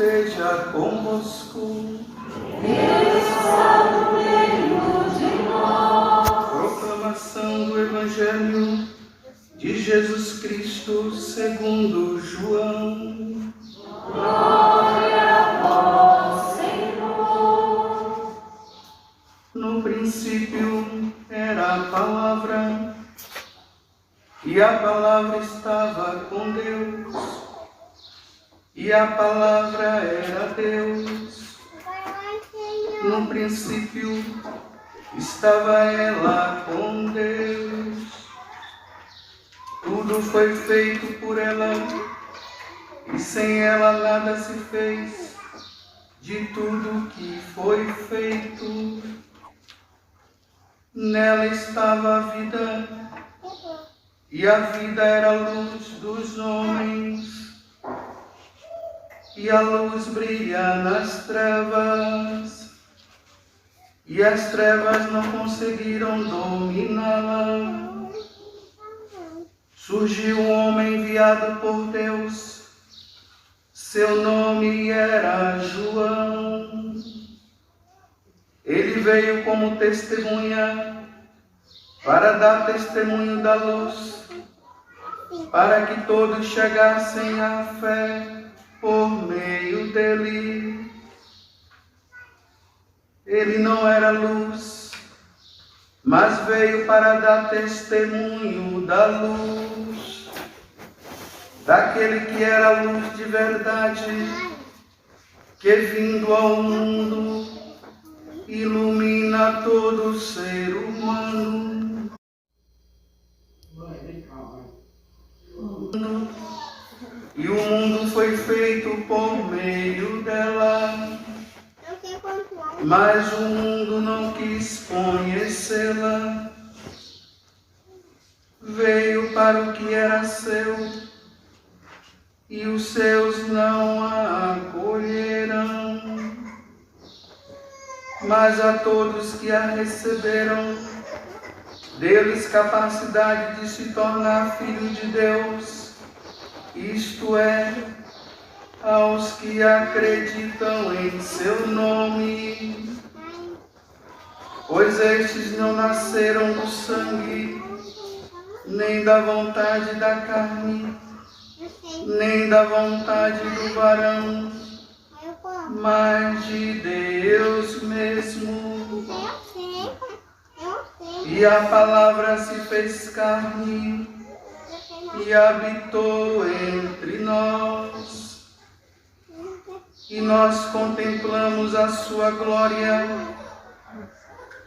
esteja convosco. Ele está no meio de nós. Proclamação do Evangelho de Jesus Cristo segundo João. Glória a vós, Senhor. No princípio era a palavra, e a palavra estava com Deus, e a palavra era Deus. No princípio estava ela com Deus. Tudo foi feito por ela, e sem ela nada se fez de tudo que foi feito. Nela estava a vida, e a vida era a luz dos homens. E a luz brilha nas trevas, e as trevas não conseguiram dominá-la. Surgiu um homem enviado por Deus, seu nome era João. Ele veio como testemunha, para dar testemunho da luz, para que todos chegassem à fé por meio dele. Ele não era luz, mas veio para dar testemunho da luz, daquele que era a luz de verdade, que vindo ao mundo ilumina todo ser humano. E o mundo foi feito por meio dela, mas o mundo não quis conhecê-la. Veio para o que era seu, e os seus não a acolheram. Mas a todos que a receberam, deu-lhes capacidade de se tornar filho de Deus, isto é, aos que acreditam em seu nome. Pois estes não nasceram do sangue, nem da vontade da carne, nem da vontade do varão, mas de Deus mesmo. E a palavra se fez carne e habitou entre nós, e nós contemplamos a sua glória,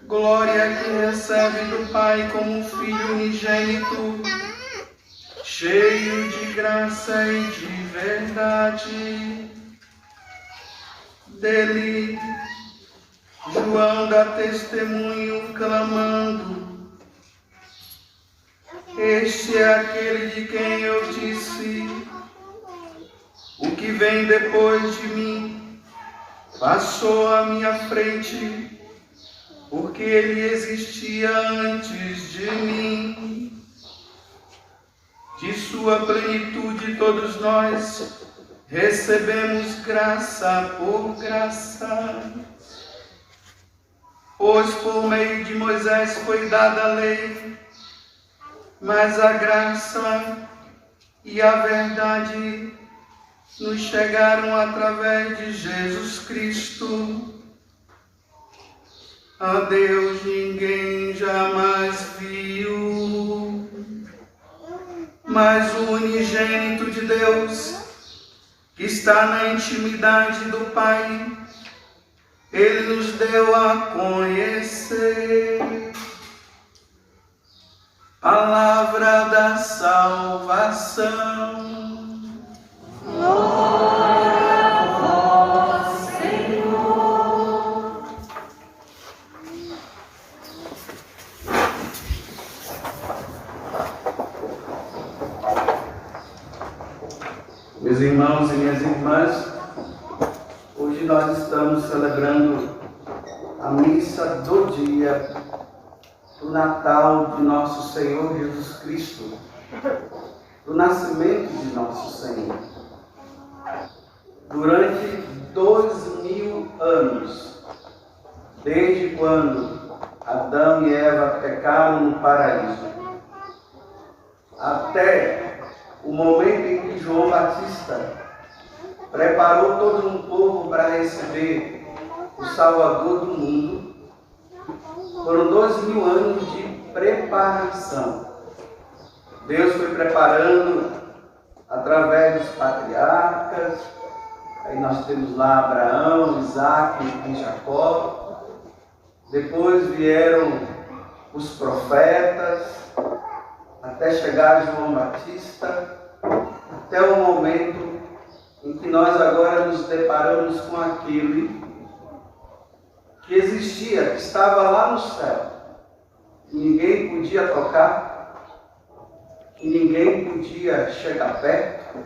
glória que recebe do Pai como Filho unigênito, cheio de graça e de verdade. Dele, João dá testemunho clamando: este é aquele de quem eu disse, o que vem depois de mim passou à minha frente, porque ele existia antes de mim. De sua plenitude todos nós recebemos graça por graça. Pois por meio de Moisés foi dada a lei, mas a graça e a verdade nos chegaram através de Jesus Cristo. A Deus ninguém jamais viu, mas o unigênito de Deus, que está na intimidade do Pai, Ele nos deu a conhecer. Palavra da salvação. Glória a vós, Senhor. Meus irmãos e minhas irmãs, hoje nós estamos celebrando a missa do dia do Natal de nosso Senhor Jesus Cristo, do nascimento de nosso Senhor. Durante 2000 anos, desde quando Adão e Eva pecaram no paraíso, até o momento em que João Batista preparou todo um povo para receber o Salvador do mundo, foram 2000 anos de preparação. Deus foi preparando através dos patriarcas. Aí nós temos lá Abraão, Isaac e Jacó. Depois vieram os profetas, até chegar João Batista, até o momento em que nós agora nos deparamos com aquele que existia, que estava lá no céu, que ninguém podia tocar, que ninguém podia chegar perto.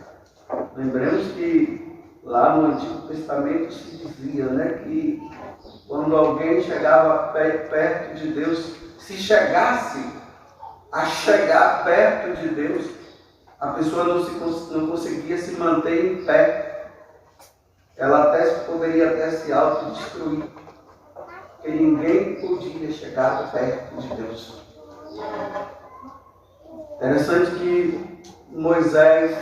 Lembremos que lá no Antigo Testamento se dizia, que quando alguém chegava perto de Deus, se chegasse a chegar perto de Deus, a pessoa não conseguia se manter em pé. Ela poderia até se autodestruir, porque ninguém podia chegar perto de Deus. Interessante que Moisés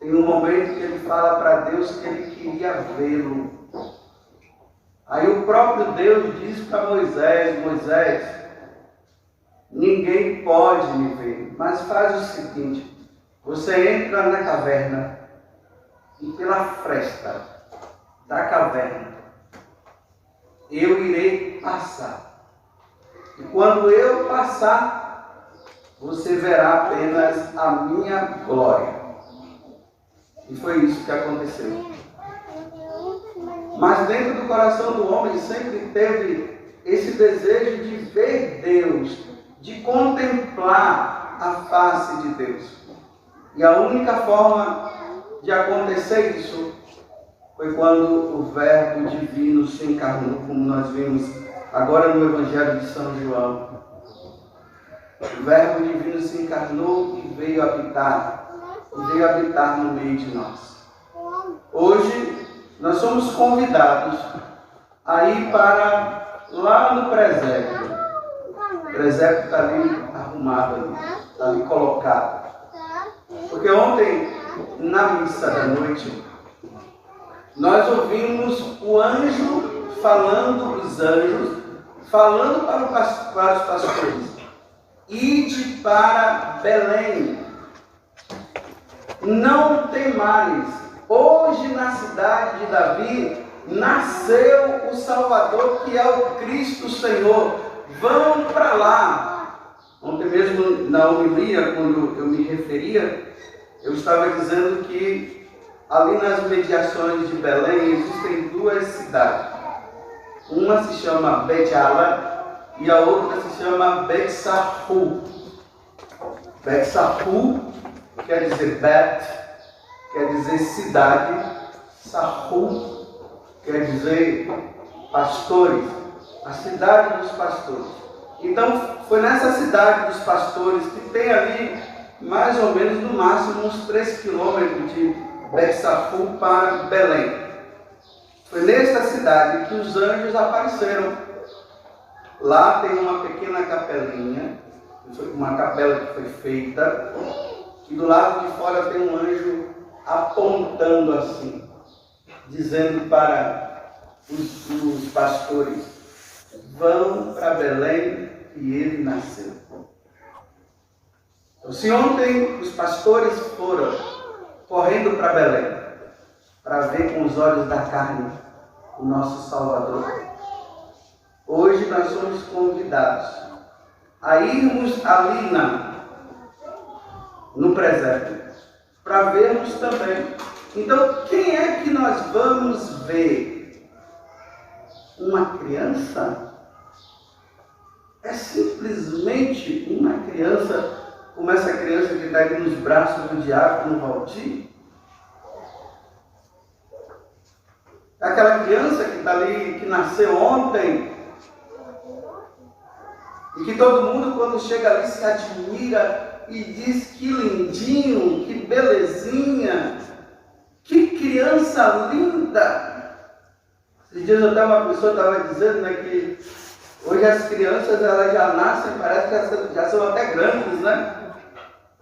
tem um momento que ele fala para Deus que ele queria vê-lo. Aí o próprio Deus diz para Moisés: Moisés, ninguém pode me ver, mas faz o seguinte: você entra na caverna e pela fresta da caverna eu irei passar. E quando eu passar, você verá apenas a minha glória. E foi isso que aconteceu. Mas dentro do coração do homem sempre teve esse desejo de ver Deus, de contemplar a face de Deus. E a única forma de acontecer isso foi quando o Verbo Divino se encarnou, como nós vimos agora no Evangelho de São João. O Verbo Divino se encarnou e veio habitar no meio de nós. Hoje nós somos convidados a ir para lá no presépio. O presépio está ali arrumado, está ali colocado. Porque ontem, na missa da noite, nós ouvimos o anjo falando, os anjos, falando para os pastores: ide para Belém, não temais, hoje na cidade de Davi nasceu o Salvador, que é o Cristo Senhor, vão para lá. Ontem mesmo na homilia, quando eu me referia, eu estava dizendo que ali nas mediações de Belém existem duas cidades. Uma se chama Bet-Ala e a outra se chama Bet-Sahu. Bet-Sahu quer dizer Bet, quer dizer cidade. Sahu quer dizer pastores, a cidade dos pastores. Então foi nessa cidade dos pastores, que tem ali mais ou menos no máximo uns 3 quilômetros de Bet-Sahu para Belém. Foi nesta cidade que os anjos apareceram. Lá tem uma pequena capelinha, uma capela que foi feita, e do lado de fora tem um anjo apontando assim, dizendo para os pastores: vão para Belém e ele nasceu. Então, se ontem os pastores foram correndo para Belém para ver com os olhos da carne o nosso Salvador, hoje nós somos convidados a irmos ali no presépio para vermos também. Então, quem é que nós vamos ver? Uma criança? É simplesmente uma criança, como essa criança que está aqui nos braços do diácono Valdir? Aquela criança que está ali, que nasceu ontem, e que todo mundo, quando chega ali, se admira e diz: que lindinho, que belezinha, que criança linda. Esses dias até uma pessoa estava dizendo, né, que hoje as crianças elas já nascem, parece que elas já são até grandes, né?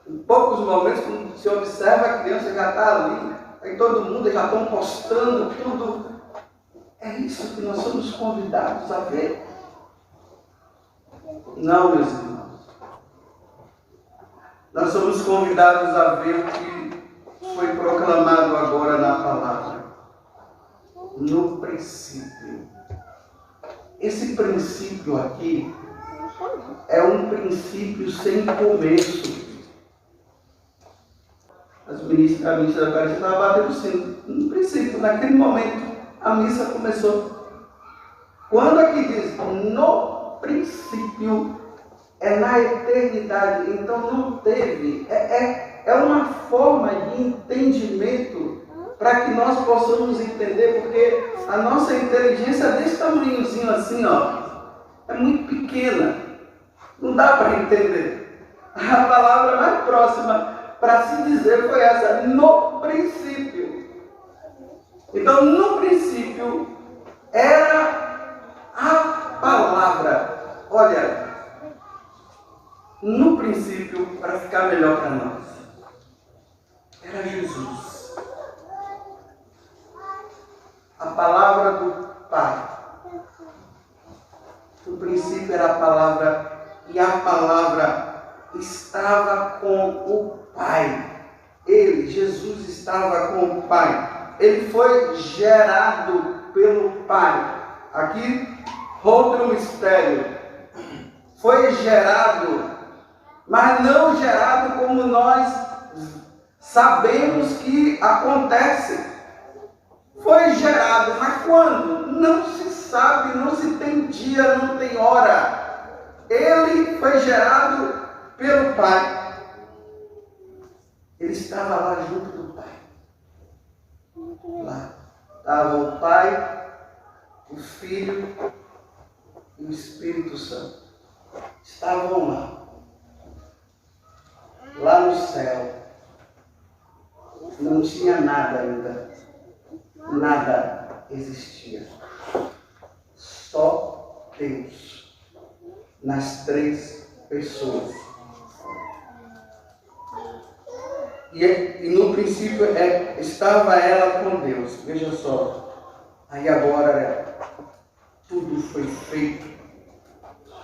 Em poucos momentos, quando se observa, a criança já está ali, aí todo mundo já estão postando tudo. É isso que nós somos convidados a ver. Não, meus irmãos. Nós somos convidados a ver o que foi proclamado agora na palavra. No princípio. Esse princípio aqui é um princípio sem começo. A missa da Eucaristia estava batendo sim. No princípio, naquele momento, a missa começou. Quando aqui diz no princípio, é na eternidade. Então não teve. É uma forma de entendimento para que nós possamos entender, porque a nossa inteligência é desse tamanhozinho assim, ó. É muito pequena. Não dá para entender. A palavra mais próxima para se dizer foi essa, no princípio. Então, no princípio, era a palavra. Olha, no princípio, para ficar melhor para nós, era Jesus. A palavra do Pai. No princípio era a palavra, e a palavra estava com o Pai. Ele, Jesus, estava com o Pai. Ele foi gerado pelo Pai. Aqui, outro mistério. Foi gerado, mas não gerado como nós sabemos que acontece. Foi gerado, mas quando? Não se sabe, não se tem dia, não tem hora. Ele foi gerado pelo Pai. Ele estava lá junto do Pai. Lá estava o Pai, o Filho e o Espírito Santo. Estavam lá. Lá no céu. Não tinha nada ainda. Nada existia. Só Deus. Nas três pessoas. E no princípio estava ela com Deus. Veja só. Aí agora tudo foi feito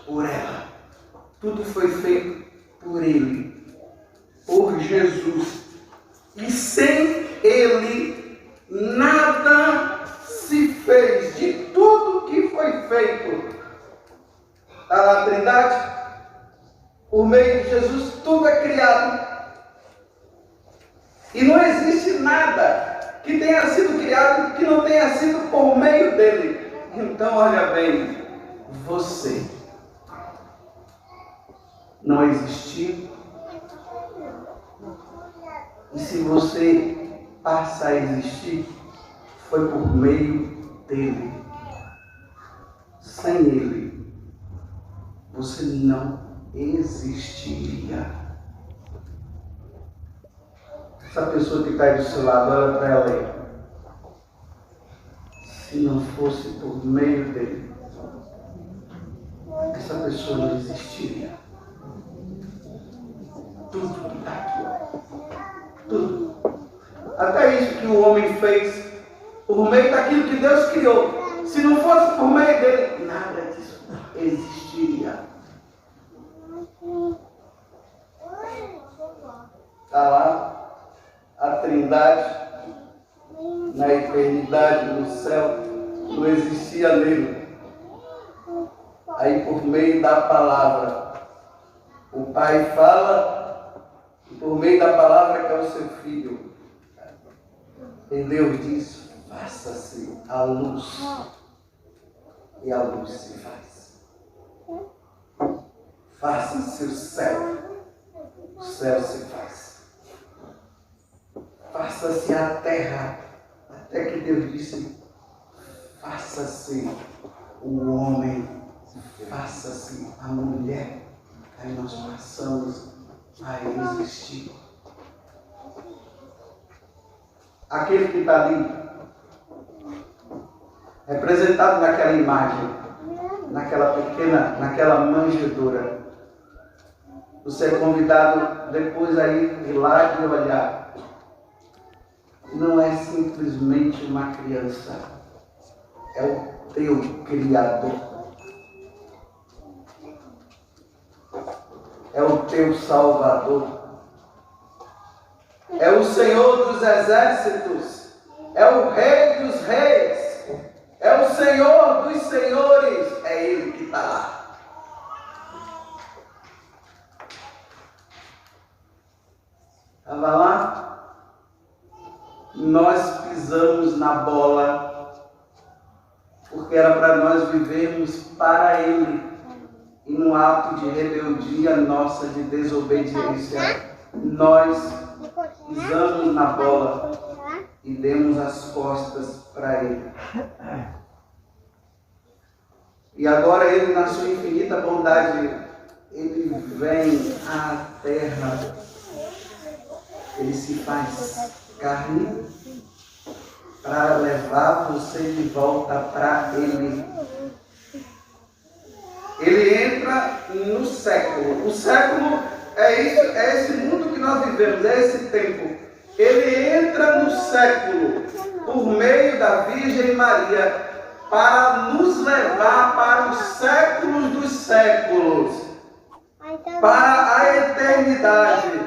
por ela. Tudo foi feito por Ele. Por Jesus. E sem Ele, nada se fez. De tudo que foi feito. Está lá a Trindade? Por meio de Jesus, tudo é criado. E não existe nada que tenha sido criado que não tenha sido por meio dele. Então, olha bem, você não existiu. E se você passa a existir, foi por meio dele. Sem ele, você não existiria. Essa pessoa que está aí do seu lado, olha para ela aí. Se não fosse por meio dele, essa pessoa não existiria. Tudo que está aqui, ó. Tudo. Até isso que o homem fez, por meio daquilo que Deus criou. Se não fosse por meio dele, nada disso existiria. Está lá a Trindade, na eternidade, no céu, não existia nele. Aí por meio da palavra, o Pai fala, e por meio da palavra que é o seu Filho, e Deus diz, faça-se a luz, e a luz se faz. Faça-se o céu se faz. Faça-se a terra, até que Deus disse, faça-se o homem, faça-se a mulher. Aí nós passamos a existir. Aquele que está ali representado naquela imagem, naquela manjedoura. Você é convidado depois a ir lá e olhar. Não é simplesmente uma criança, é o teu Criador. É o teu Salvador. É o Senhor dos exércitos. É o Rei dos reis. É o Senhor dos senhores. É Ele que está lá. Estava lá. Nós pisamos na bola. Porque era para nós vivermos para Ele. E no ato de rebeldia nossa, de desobediência, nós pisamos na bola e demos as costas para Ele. E agora Ele, na sua infinita bondade, Ele vem à terra. Ele se faz carne para levar você de volta para Ele. Ele entra no século. O século é isso, é esse mundo que nós vivemos, é esse tempo. Ele entra no século por meio da Virgem Maria para nos levar para os séculos dos séculos, para a eternidade.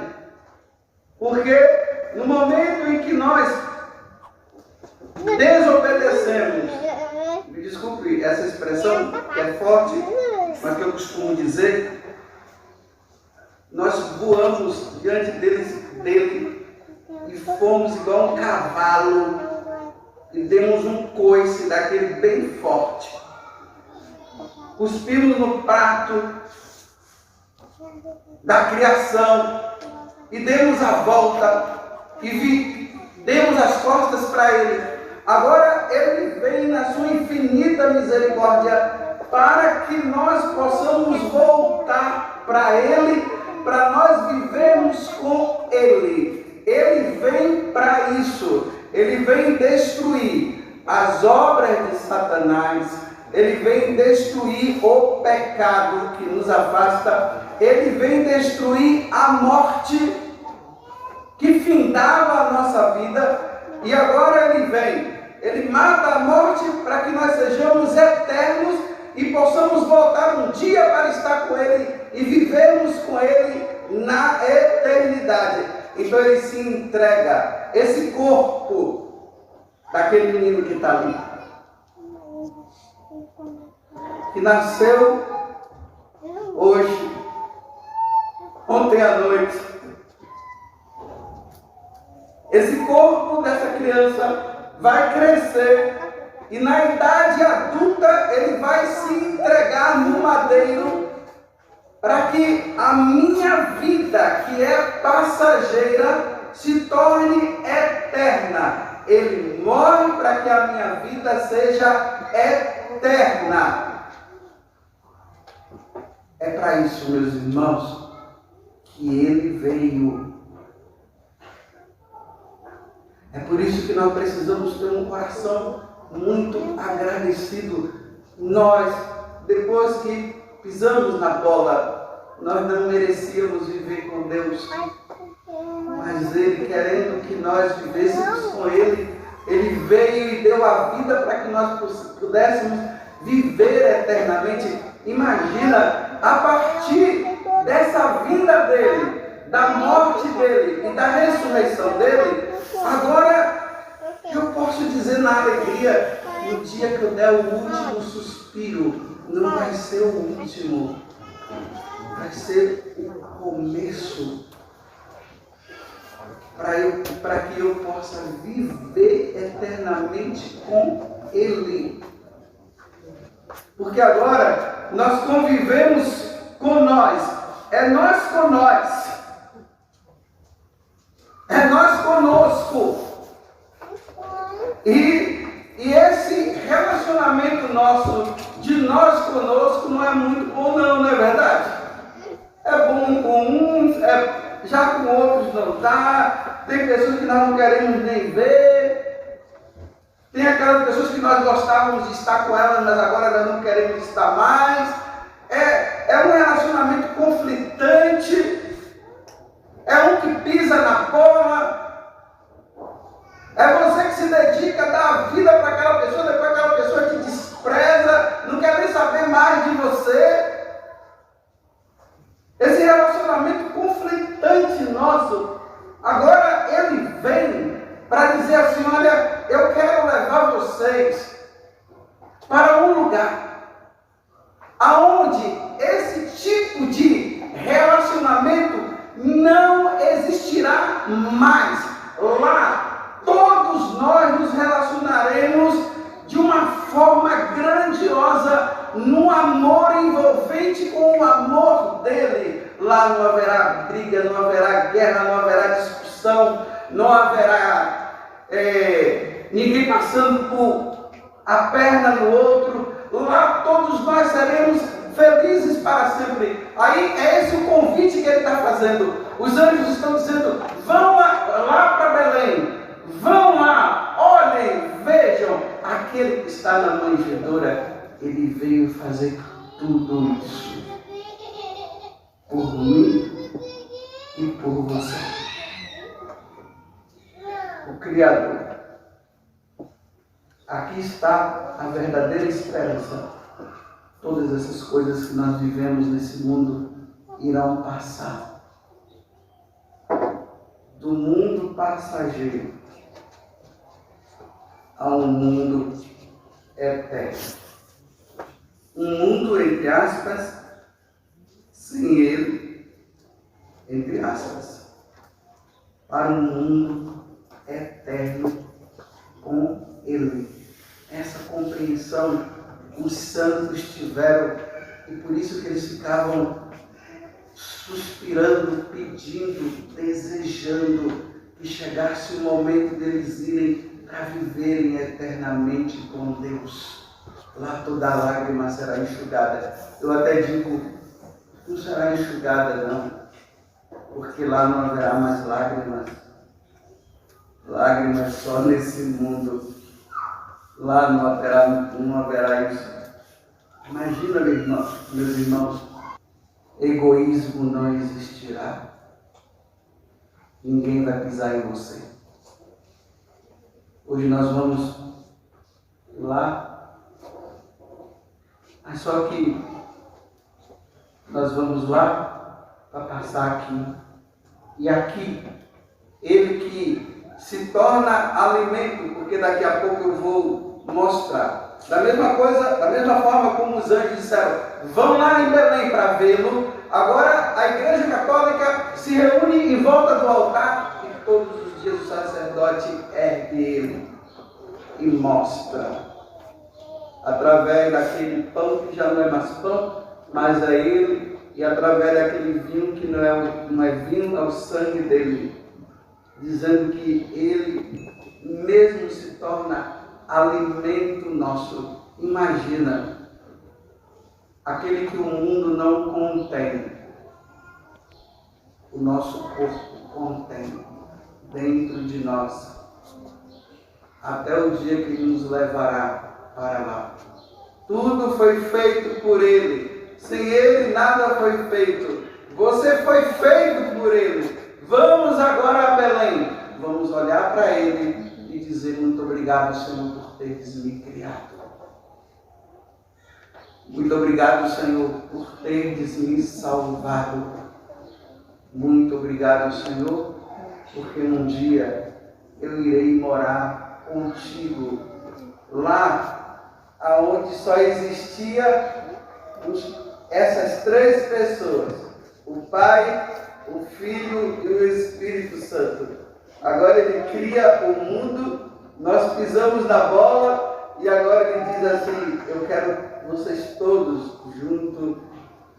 Porque no momento em que nós desobedecemos, me desculpe essa expressão que é forte, mas que eu costumo dizer, nós voamos diante dele e fomos igual um cavalo e demos um coice daquele bem forte. Cuspimos no prato da criação e demos a volta e demos as costas para Ele. Agora Ele vem na sua infinita misericórdia para que nós possamos voltar para Ele, para nós vivermos com Ele. Ele vem para isso. Ele vem destruir as obras de Satanás. Ele vem destruir o pecado que nos afasta. Ele vem destruir a morte que findava a nossa vida. E agora Ele vem. Ele mata a morte para que nós sejamos eternos e possamos voltar um dia para estar com Ele e vivermos com Ele na eternidade. Então Ele se entrega, esse corpo daquele menino que está ali, que nasceu hoje, ontem à noite. Esse corpo dessa criança vai crescer e na idade adulta ele vai se entregar no madeiro para que a minha vida, que é passageira, se torne eterna. Ele morre para que a minha vida seja eterna. É para isso, meus irmãos, que Ele veio. É por isso que nós precisamos ter um coração muito agradecido. Nós, depois que pisamos na bola, nós não merecíamos viver com Deus. Mas Ele, querendo que nós vivêssemos com Ele, Ele veio e deu a vida para que nós pudéssemos viver eternamente. Imagina, a partir dessa vinda dEle, da morte dEle e da ressurreição dEle, agora eu posso dizer na alegria, no dia que eu der o último suspiro, não vai ser o último, vai ser o começo, para que eu possa viver eternamente com Ele. Porque agora nós convivemos com nós, é nós com nós, é nós conosco. E esse relacionamento nosso, de nós conosco, não é muito bom não é verdade? É bom com uns, já com outros não dá, tem pessoas que nós não queremos nem ver. Tem aquelas pessoas que nós gostávamos de estar com elas, mas agora nós não queremos estar mais. É um relacionamento conflitante. É um que pisa na porra. É você que se dedica, dá a vida para aquela pessoa, depois aquela pessoa te despreza, não quer nem saber mais de você. Esse relacionamento conflitante nosso, agora ele vem para dizer assim: olha, eu quero levar vocês para um lugar aonde esse tipo de relacionamento não existirá mais. Lá, todos nós nos relacionaremos de uma forma grandiosa, num amor envolvente com o amor dele. Lá não haverá briga, não haverá guerra, não haverá discussão, não haverá ninguém passando por a perna no outro. Lá todos nós seremos felizes para sempre. Aí é esse o convite que ele está fazendo. Os anjos estão dizendo: vão lá para Belém, vão lá, olhem, vejam, aquele que está na manjedoura, ele veio fazer tudo isso por mim e por você. O Criador. Aqui está a verdadeira esperança. Todas essas coisas que nós vivemos nesse mundo irão passar. Do mundo passageiro a um mundo eterno. Um mundo, entre aspas, sem ele, entre aspas, para um mundo eterno com ele. Essa compreensão os santos tiveram, e por isso que eles ficavam suspirando, pedindo, desejando que chegasse o momento deles irem para viverem eternamente com Deus. Lá toda lágrima será enxugada. Eu até digo, não será enxugada não, porque lá não haverá mais lágrimas. Lágrimas só nesse mundo. Lá não haverá isso. Imagina, meus irmãos, egoísmo não existirá. Ninguém vai pisar em você. Hoje nós vamos lá, mas só que nós vamos lá para passar aqui. E aqui, ele que se torna alimento, porque daqui a pouco eu vou mostrar. Da mesma forma como os anjos disseram, vão lá em Belém para vê-lo. Agora a Igreja Católica se reúne em volta do altar e todos os dias o sacerdote ergue ele e mostra, através daquele pão que já não é mais pão, mas é ele, e através daquele vinho que não é vinho, é o sangue dele, dizendo que ele mesmo se torna alimento nosso. Imagina, aquele que o mundo não contém, o nosso corpo contém dentro de nós, até o dia que ele nos levará para lá. Tudo foi feito por ele, sem ele nada foi feito. Você foi feito por ele. Vamos agora a Belém, vamos olhar para ele e dizer: muito obrigado, Senhor, por teres me criado. Muito obrigado, Senhor, por teres me salvado. Muito obrigado, Senhor, porque um dia eu irei morar contigo, lá aonde só existia essas três pessoas, o Pai, o Filho e o Espírito Santo. Agora ele cria o mundo, nós pisamos na bola e agora ele diz assim: eu quero vocês todos junto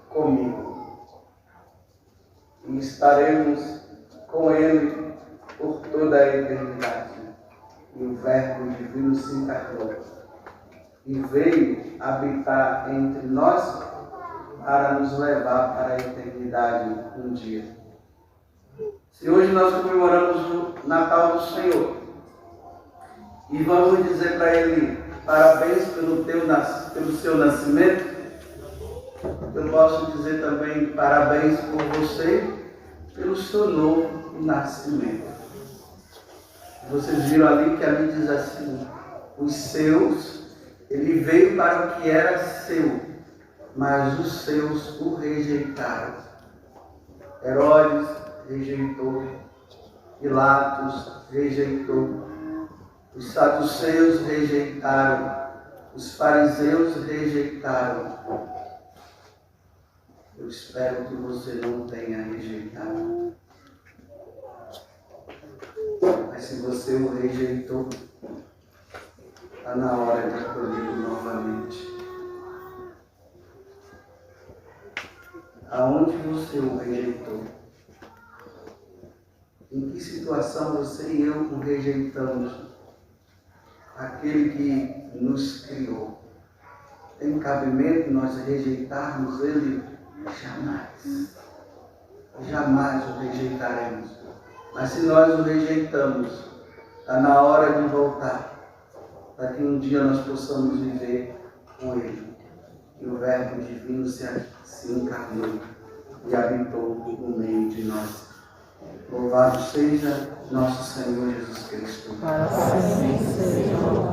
comigo. E estaremos com ele por toda a eternidade. E o Verbo divino se encarnou e veio habitar entre nós para nos levar para a eternidade um dia. Se hoje nós comemoramos o Natal do Senhor, e vamos dizer para ele: parabéns pelo seu nascimento. Eu posso dizer também parabéns por você pelo seu novo nascimento. Vocês viram ali que ali diz assim: os seus, ele veio para o que era seu, mas os seus o rejeitaram. Herodes rejeitou, Pilatos rejeitou, os saduceus rejeitaram, os fariseus rejeitaram. Eu espero que você não tenha rejeitado. Mas se você o rejeitou, está na hora de acolhê-lo novamente. Aonde você o rejeitou? Em que situação você e eu o rejeitamos? Aquele que nos criou. Tem cabimento nós rejeitarmos ele? Jamais. Jamais o rejeitaremos. Mas se nós o rejeitamos, está na hora de voltar, para que um dia nós possamos viver com ele. E o Verbo Divino se encarnou e habitou no meio de nós. Louvado seja nosso Senhor Jesus Cristo. Para sempre seja louvado.